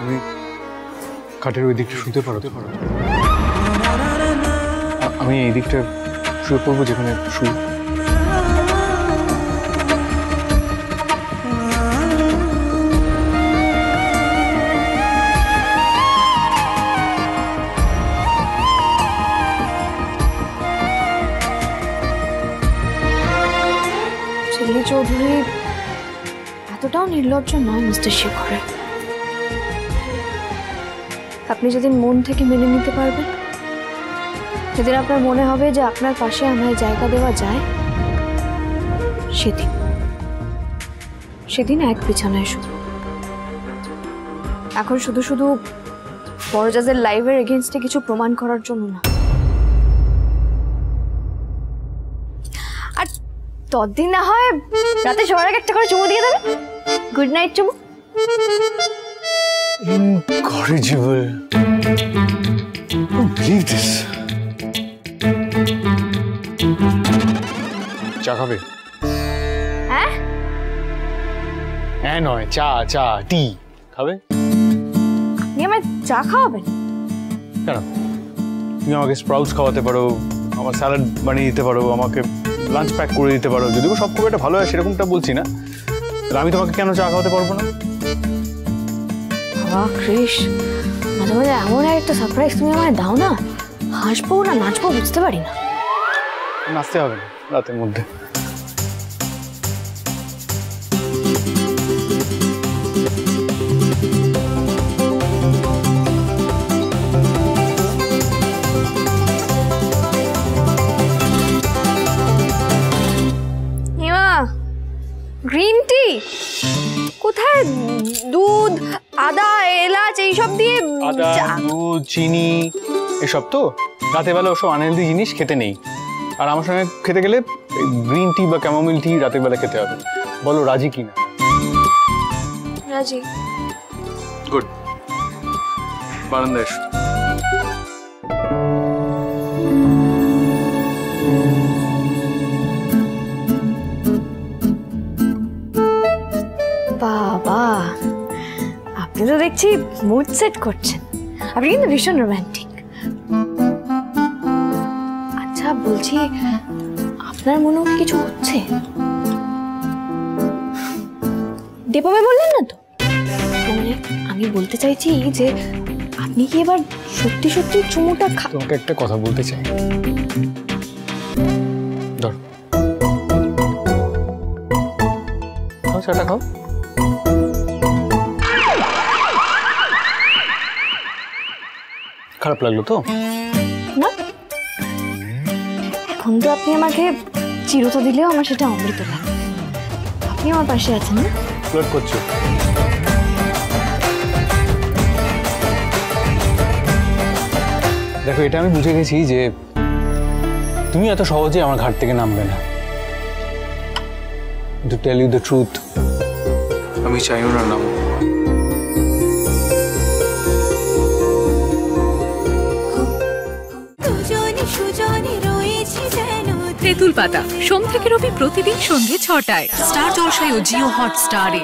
তুমি খাটের ওই দিকটা শুতে পারো? আমি এই দিকটা শুয়ে পড়বো, যেখানে শুই। ছেলে চৌধুরী এতটাও নির্লজ্জ নয় মিস্টার শেখরের। আপনি যেদিন মন থেকে মেনে নিতে পারবেন, যেদিন আপনার মনে হবে যে আপনার পাশে আমায় জায়গা দেওয়া যায়, সেদিন এক বিছানায় শুধু। এখন শুধু শুধু বড়জাজের লাইভের এগেইনস্টে কিছু প্রমাণ করার জন্য না। আর ততদিন না হয় রাতে সবার আগে একটা করে চুমু দিয়ে দেবে। গুড নাইট চুমু। Incorrigible. I don't believe this. চা খাবে? হ্যাঁ? হ্যাঁ নয়, চা টি খাবে? আপনি আমায় চা খাওয়াবেন? কেন? তুমি আমাকে স্প্রাউটস খাওয়াতে পারো, আমার স্যালাড বানিয়ে দিতে পারো, আমাকে লাঞ্চ প্যাক করে দিতে পারো। যদিও সব খুব একটা ভালো হয় সেরকমটা বলছি না, আমি তোমাকে কেন চা খাওয়াতে পারবো না? বাবা ক্রিস, মাঝে মাঝে এমন একটা সারপ্রাইজ তুমি আমায় দাও না, হাসবো না নাচবো বুঝতে পারি না। নাচতে হবে না রাতের মধ্যে। গ্রিন টি কোথায়? দুধ, আদা, এলাচ এইসব দিয়ে? আদা, দুধ, চিনি এসব তো রাতের বেলা ওসব আনহেলদি জিনিস খেতে নেই। আর আমার সঙ্গে খেতে গেলে গ্রিন টি বা ক্যামোমিল টি রাতের বেলা খেতে হবে। বলো রাজি কি না? রাজি। গুড। বারান্দায় এসো। বাবা, আপনি তো দেখছি মুড সেট করছেন। আপনি কিন্তু ভীষণ রোম্যান্টিক। আচ্ছা বলছি, আপনার মনেও কিছু হচ্ছে? দেবাবে বললেন না তো? মানে আমি বলতে চাইছি যে আপনি কি এবার সত্যি সত্যি চুমুটা তোমাকে একটা কথা বলতে চাই। ধরো, খাও চাটা খাও। খারাপ লাগলো তো? না, এখন তো আপনি আমাকে চিরতা দিলেও আমার সেটা অমৃত লাগে। আপনি আমার পাশে আছেন না? ফ্লার্ট করছো? দেখো, এটা আমি বুঝে গেছি যে তুমি এত সহজে আমার ঘাট থেকে নামবে না। To tell you the truth, আমি চাইও না নামো। তেঁতুল পাতা সোম থেকে রবি প্রতিদিন সন্ধ্যে ৬টায় স্টার জলসায় ও জিও হটস্টারে।